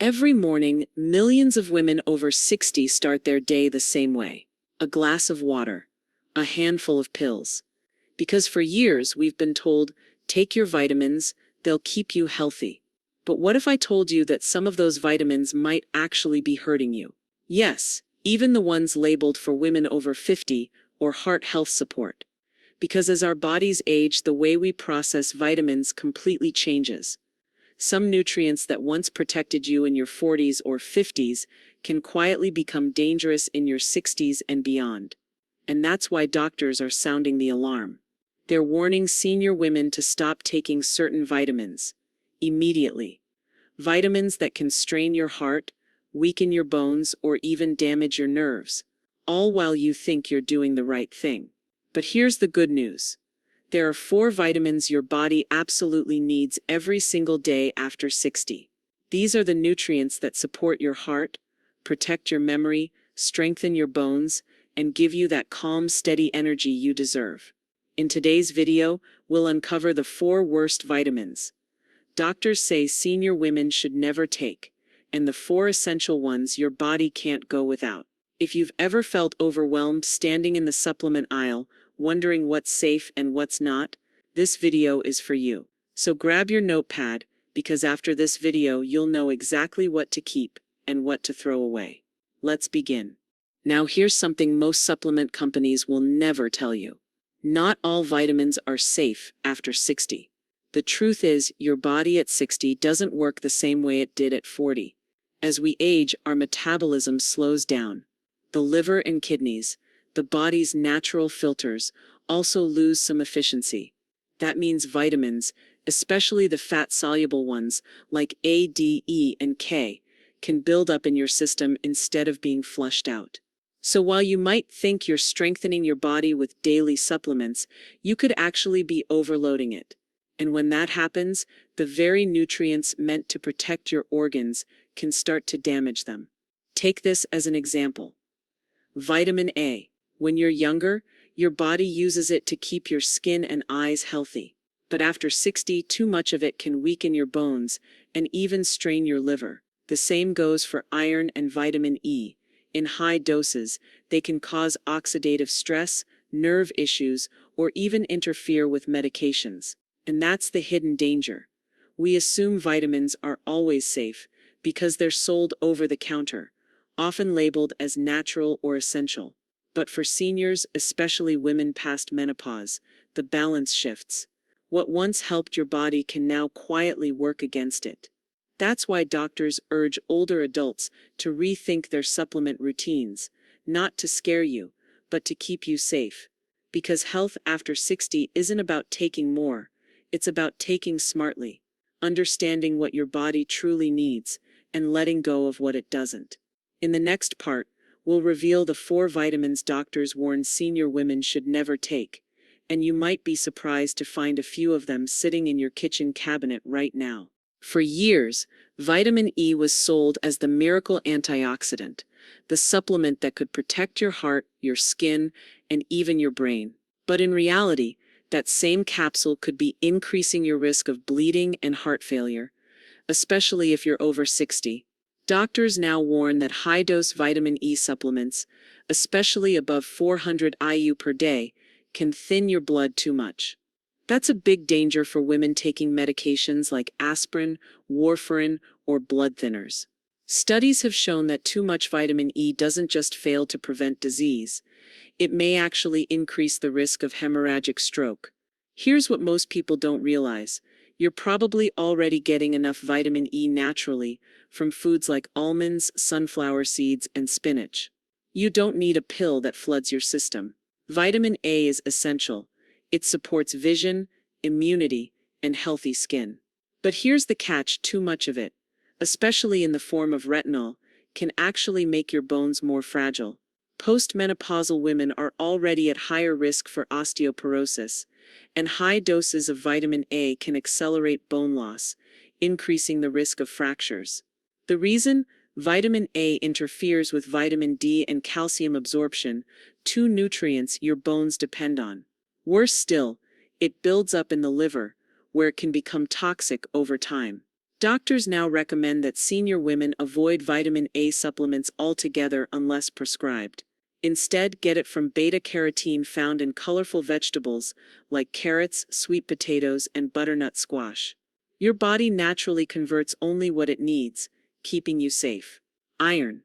Every morning, millions of women over 60 start their day the same way. A glass of water, a handful of pills. Because for years we've been told, take your vitamins, they'll keep you healthy. But what if I told you that some of those vitamins might actually be hurting you? Yes, even the ones labeled for women over 50 or heart health support. Because as our bodies age, the way we process vitamins completely changes. Some nutrients that once protected you in your 40s or 50s can quietly become dangerous in your 60s and beyond. And that's why doctors are sounding the alarm. They're warning senior women to stop taking certain vitamins immediately. Vitamins that can strain your heart, weaken your bones, or even damage your nerves, all while you think you're doing the right thing. But here's the good news. There are 4 vitamins your body absolutely needs every single day after 60. These are the nutrients that support your heart, protect your memory, strengthen your bones, and give you that calm, steady energy you deserve. In today's video, we'll uncover the 4 worst vitamins doctors say senior women should never take, and the 4 essential ones your body can't go without. If you've ever felt overwhelmed standing in the supplement aisle, wondering what's safe and what's not, this video is for you. So grab your notepad, because after this video you'll know exactly what to keep and what to throw away. Let's begin. Now here's something most supplement companies will never tell you. Not all vitamins are safe after 60. The truth is, your body at 60 doesn't work the same way it did at 40. As we age, our metabolism slows down. The liver and kidneys, the body's natural filters, also lose some efficiency. That means vitamins, especially the fat-soluble ones like A, D, E, and K, can build up in your system instead of being flushed out. So while you might think you're strengthening your body with daily supplements, you could actually be overloading it. And when that happens, the very nutrients meant to protect your organs can start to damage them. Take this as an example. Vitamin A. When you're younger, your body uses it to keep your skin and eyes healthy. But after 60, too much of it can weaken your bones and even strain your liver. The same goes for iron and vitamin E. In high doses, they can cause oxidative stress, nerve issues, or even interfere with medications. And that's the hidden danger. We assume vitamins are always safe because they're sold over the counter, often labeled as natural or essential. But for seniors, especially women past menopause, the balance shifts. What once helped your body can now quietly work against it. That's why doctors urge older adults to rethink their supplement routines, not to scare you, but to keep you safe. Because health after 60 isn't about taking more. It's about taking smartly, understanding what your body truly needs, and letting go of what it doesn't. In the next part, we'll reveal the 4 vitamins doctors warn senior women should never take, and you might be surprised to find a few of them sitting in your kitchen cabinet right now. For years, vitamin E was sold as the miracle antioxidant, the supplement that could protect your heart, your skin, and even your brain. But in reality, that same capsule could be increasing your risk of bleeding and heart failure, especially if you're over 60. Doctors now warn that high-dose vitamin E supplements, especially above 400 IU per day, can thin your blood too much. That's a big danger for women taking medications like aspirin, warfarin, or blood thinners. Studies have shown that too much vitamin E doesn't just fail to prevent disease. It may actually increase the risk of hemorrhagic stroke. Here's what most people don't realize. You're probably already getting enough vitamin E naturally from foods like almonds, sunflower seeds, and spinach. You don't need a pill that floods your system. Vitamin A is essential. It supports vision, immunity, and healthy skin. But here's the catch: too much of it, especially in the form of retinol, can actually make your bones more fragile. Postmenopausal women are already at higher risk for osteoporosis, and high doses of vitamin A can accelerate bone loss, increasing the risk of fractures. The reason? Vitamin A interferes with vitamin D and calcium absorption, 2 nutrients your bones depend on. Worse still, it builds up in the liver, where it can become toxic over time. Doctors now recommend that senior women avoid vitamin A supplements altogether unless prescribed. Instead, get it from beta-carotene found in colorful vegetables like carrots, sweet potatoes, and butternut squash. Your body naturally converts only what it needs, keeping you safe. Iron.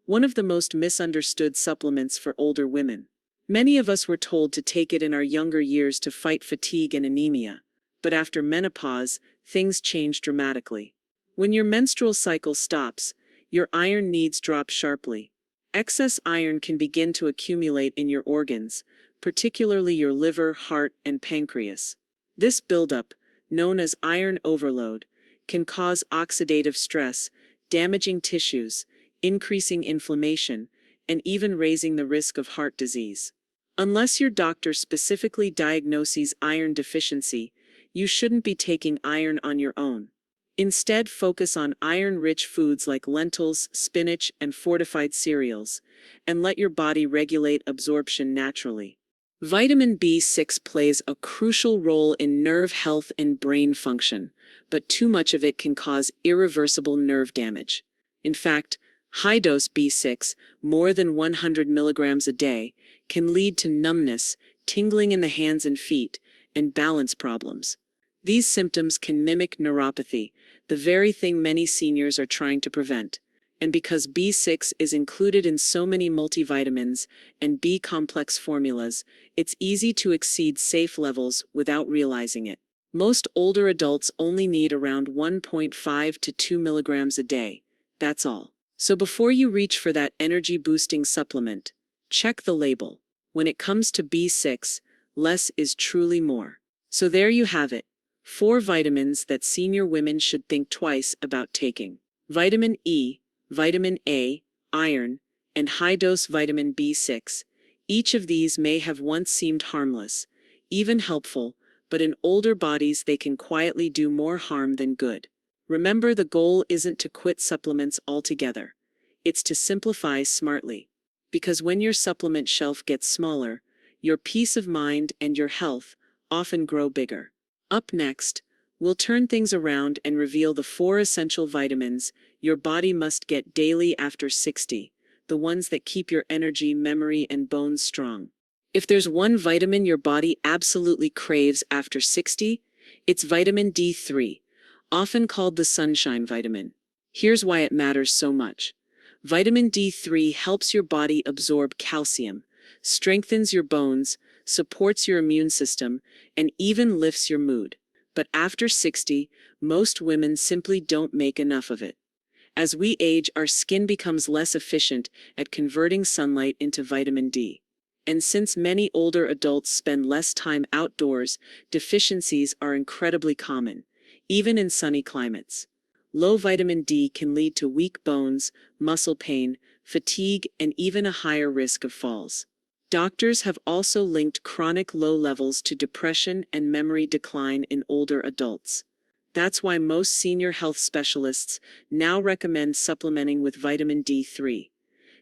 One of the most misunderstood supplements for older women. Many of us were told to take it in our younger years to fight fatigue and anemia, but after menopause, things change dramatically. When your menstrual cycle stops, your iron needs drop sharply. Excess iron can begin to accumulate in your organs, particularly your liver, heart, and pancreas. This buildup, known as iron overload, can cause oxidative stress, damaging tissues, increasing inflammation, and even raising the risk of heart disease. Unless your doctor specifically diagnoses iron deficiency, you shouldn't be taking iron on your own. Instead, focus on iron-rich foods like lentils, spinach, and fortified cereals, and let your body regulate absorption naturally. Vitamin B6 plays a crucial role in nerve health and brain function, but too much of it can cause irreversible nerve damage. In fact, high-dose B6, more than 100 milligrams a day, can lead to numbness, tingling in the hands and feet, and balance problems. These symptoms can mimic neuropathy, the very thing many seniors are trying to prevent. And because B6 is included in so many multivitamins and B-complex formulas, it's easy to exceed safe levels without realizing it. Most older adults only need around 1.5 to 2 milligrams a day. That's all. So before you reach for that energy-boosting supplement, check the label. When it comes to B6, less is truly more. So there you have it. 4 vitamins that senior women should think twice about taking. Vitamin E, vitamin A, iron, and high-dose vitamin B6. Each of these may have once seemed harmless, even helpful, but in older bodies they can quietly do more harm than good. Remember, the goal isn't to quit supplements altogether. It's to simplify smartly. Because when your supplement shelf gets smaller, your peace of mind and your health often grow bigger. Up next, we'll turn things around and reveal the 4 essential vitamins your body must get daily after 60, the ones that keep your energy, memory, and bones strong. If there's one vitamin your body absolutely craves after 60, it's vitamin D3, often called the sunshine vitamin. Here's why it matters so much. Vitamin D3 helps your body absorb calcium, strengthens your bones, supports your immune system, and even lifts your mood. But after 60, most women simply don't make enough of it. As we age, our skin becomes less efficient at converting sunlight into vitamin D. And since many older adults spend less time outdoors, deficiencies are incredibly common, even in sunny climates. Low vitamin D can lead to weak bones, muscle pain, fatigue, and even a higher risk of falls. Doctors have also linked chronic low levels to depression and memory decline in older adults. That's why most senior health specialists now recommend supplementing with vitamin D3,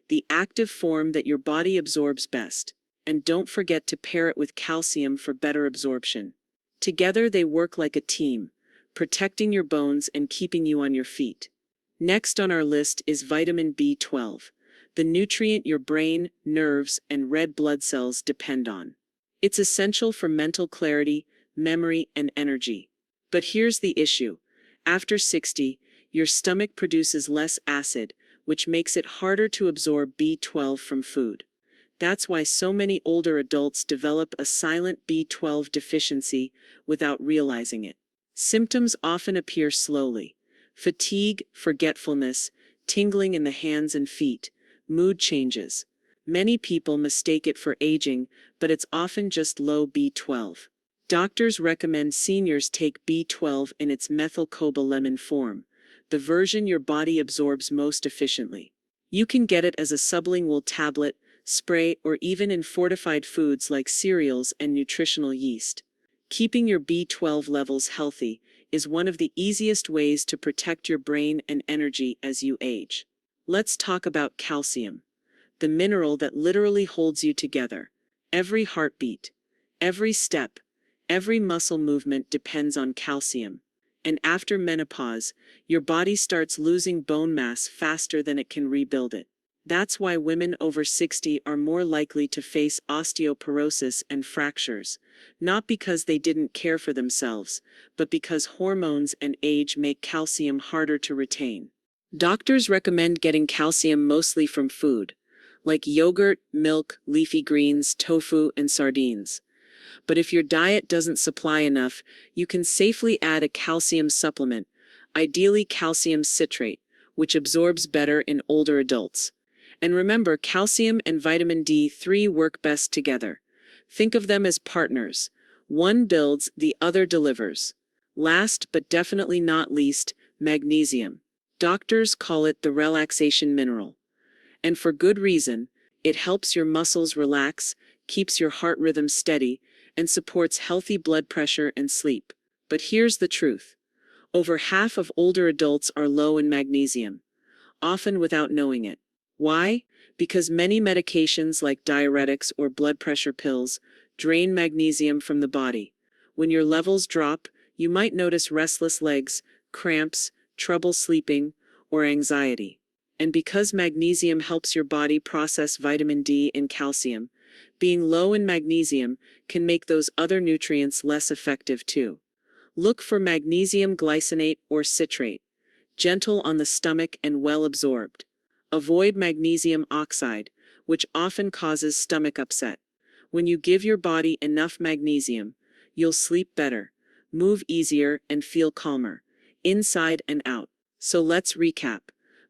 the active form that your body absorbs best. And don't forget to pair it with calcium for better absorption. Together they work like a team, protecting your bones and keeping you on your feet. Next on our list is vitamin B12, the nutrient your brain, nerves, and red blood cells depend on. It's essential for mental clarity, memory, and energy. But here's the issue. After 60, your stomach produces less acid, which makes it harder to absorb B12 from food. That's why so many older adults develop a silent B12 deficiency without realizing it. Symptoms often appear slowly: fatigue, forgetfulness, tingling in the hands and feet, mood changes. Many people mistake it for aging, but it's often just low B12. Doctors recommend seniors take B12 in its methylcobalamin form, the version your body absorbs most efficiently. You can get it as a sublingual tablet, spray, or even in fortified foods like cereals and nutritional yeast. Keeping your B12 levels healthy is one of the easiest ways to protect your brain and energy as you age. Let's talk about calcium, the mineral that literally holds you together. Every heartbeat, every step, every muscle movement depends on calcium. And after menopause, your body starts losing bone mass faster than it can rebuild it. That's why women over 60 are more likely to face osteoporosis and fractures, not because they didn't care for themselves, but because hormones and age make calcium harder to retain. Doctors recommend getting calcium mostly from food, like yogurt, milk, leafy greens, tofu, and sardines. But if your diet doesn't supply enough, you can safely add a calcium supplement, ideally calcium citrate, which absorbs better in older adults. And remember, calcium and vitamin D3 work best together. Think of them as partners. One builds, the other delivers. Last but definitely not least, magnesium. Doctors call it the relaxation mineral. And for good reason. It helps your muscles relax, keeps your heart rhythm steady, and supports healthy blood pressure and sleep. But here's the truth. Over half of older adults are low in magnesium, often without knowing it. Why? Because many medications like diuretics or blood pressure pills drain magnesium from the body. When your levels drop, you might notice restless legs, cramps, trouble sleeping, or anxiety. And because magnesium helps your body process vitamin D and calcium, being low in magnesium can make those other nutrients less effective too. Look for magnesium glycinate or citrate, gentle on the stomach and well absorbed. Avoid magnesium oxide, which often causes stomach upset. When you give your body enough magnesium, you'll sleep better, move easier, and feel calmer, inside and out. So let's recap.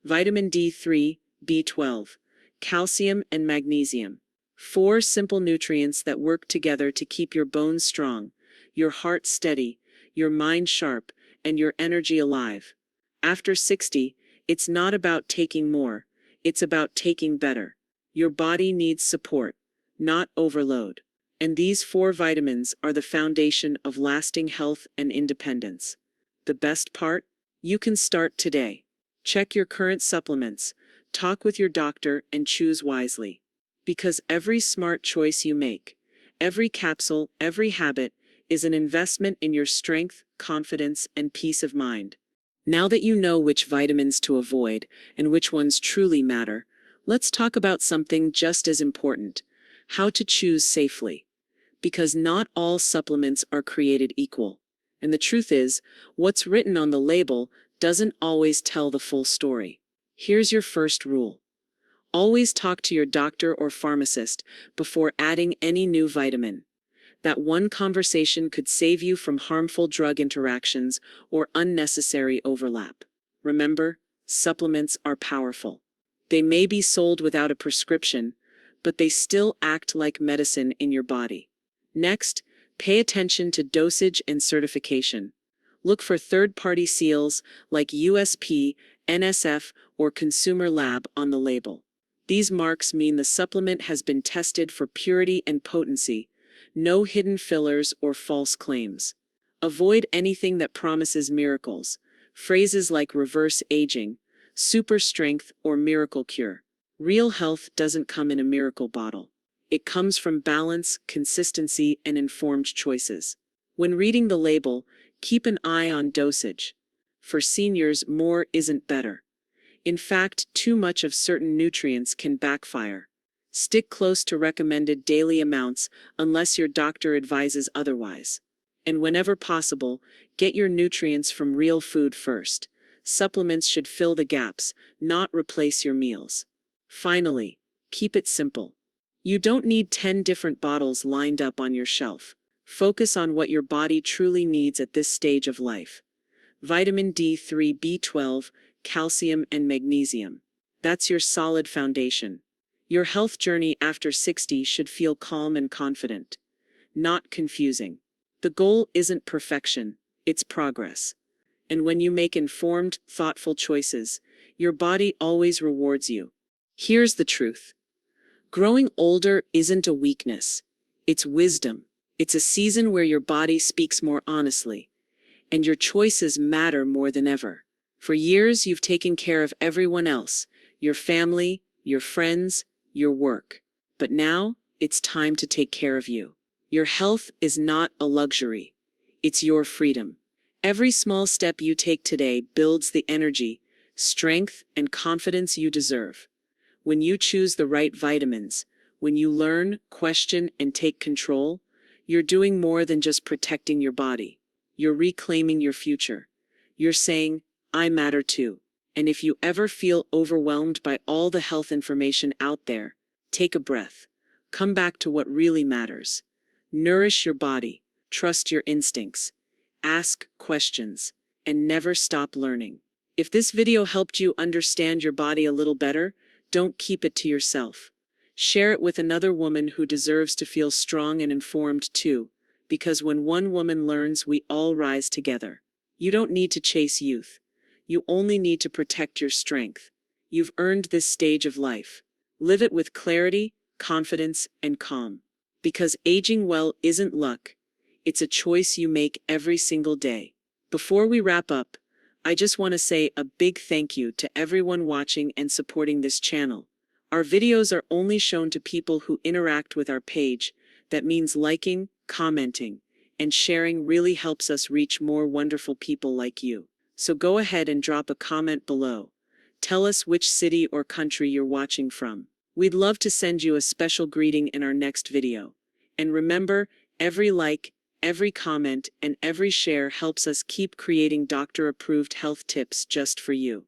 Vitamin D3, B12, calcium, and magnesium. 4 simple nutrients that work together to keep your bones strong, your heart steady, your mind sharp, and your energy alive. After 60, it's not about taking more, it's about taking better. Your body needs support, not overload. And these 4 vitamins are the foundation of lasting health and independence. The best part? You can start today. Check your current supplements, talk with your doctor, and choose wisely. Because every smart choice you make, every capsule, every habit, is an investment in your strength, confidence, and peace of mind. Now that you know which vitamins to avoid and which ones truly matter, let's talk about something just as important: how to choose safely. Because not all supplements are created equal. And the truth is, what's written on the label doesn't always tell the full story. Here's your first rule. Always talk to your doctor or pharmacist before adding any new vitamin. That one conversation could save you from harmful drug interactions or unnecessary overlap. Remember, supplements are powerful. They may be sold without a prescription, but they still act like medicine in your body. Next, pay attention to dosage and certification. Look for third-party seals like USP, NSF, or Consumer Lab on the label. These marks mean the supplement has been tested for purity and potency, no hidden fillers or false claims. Avoid anything that promises miracles, phrases like reverse aging, super strength, or miracle cure. Real health doesn't come in a miracle bottle. It comes from balance, consistency, and informed choices. When reading the label, keep an eye on dosage. For seniors, more isn't better. In fact, too much of certain nutrients can backfire. Stick close to recommended daily amounts unless your doctor advises otherwise. And whenever possible, get your nutrients from real food first. Supplements should fill the gaps, not replace your meals. Finally, keep it simple. You don't need 10 different bottles lined up on your shelf. Focus on what your body truly needs at this stage of life. Vitamin D3, B12, calcium, and magnesium. That's your solid foundation. Your health journey after 60 should feel calm and confident, not confusing. The goal isn't perfection, it's progress. And when you make informed, thoughtful choices, your body always rewards you. Here's the truth. Growing older isn't a weakness, it's wisdom. It's a season where your body speaks more honestly, and your choices matter more than ever. For years, you've taken care of everyone else, your family, your friends, your work. But now, it's time to take care of you. Your health is not a luxury. It's your freedom. Every small step you take today builds the energy, strength, and confidence you deserve. When you choose the right vitamins, when you learn, question, and take control, you're doing more than just protecting your body. You're reclaiming your future. You're saying, I matter too. And if you ever feel overwhelmed by all the health information out there, take a breath. Come back to what really matters. Nourish your body, trust your instincts, ask questions, and never stop learning. If this video helped you understand your body a little better, don't keep it to yourself. Share it with another woman who deserves to feel strong and informed too, because when one woman learns, we all rise together. You don't need to chase youth. You only need to protect your strength. You've earned this stage of life. Live it with clarity, confidence, and calm. Because aging well isn't luck. It's a choice you make every single day. Before we wrap up, I just want to say a big thank you to everyone watching and supporting this channel. Our videos are only shown to people who interact with our page. That means liking, commenting, and sharing really helps us reach more wonderful people like you. So go ahead and drop a comment below. Tell us which city or country you're watching from. We'd love to send you a special greeting in our next video. And remember, every like, every comment, and every share helps us keep creating doctor-approved health tips just for you.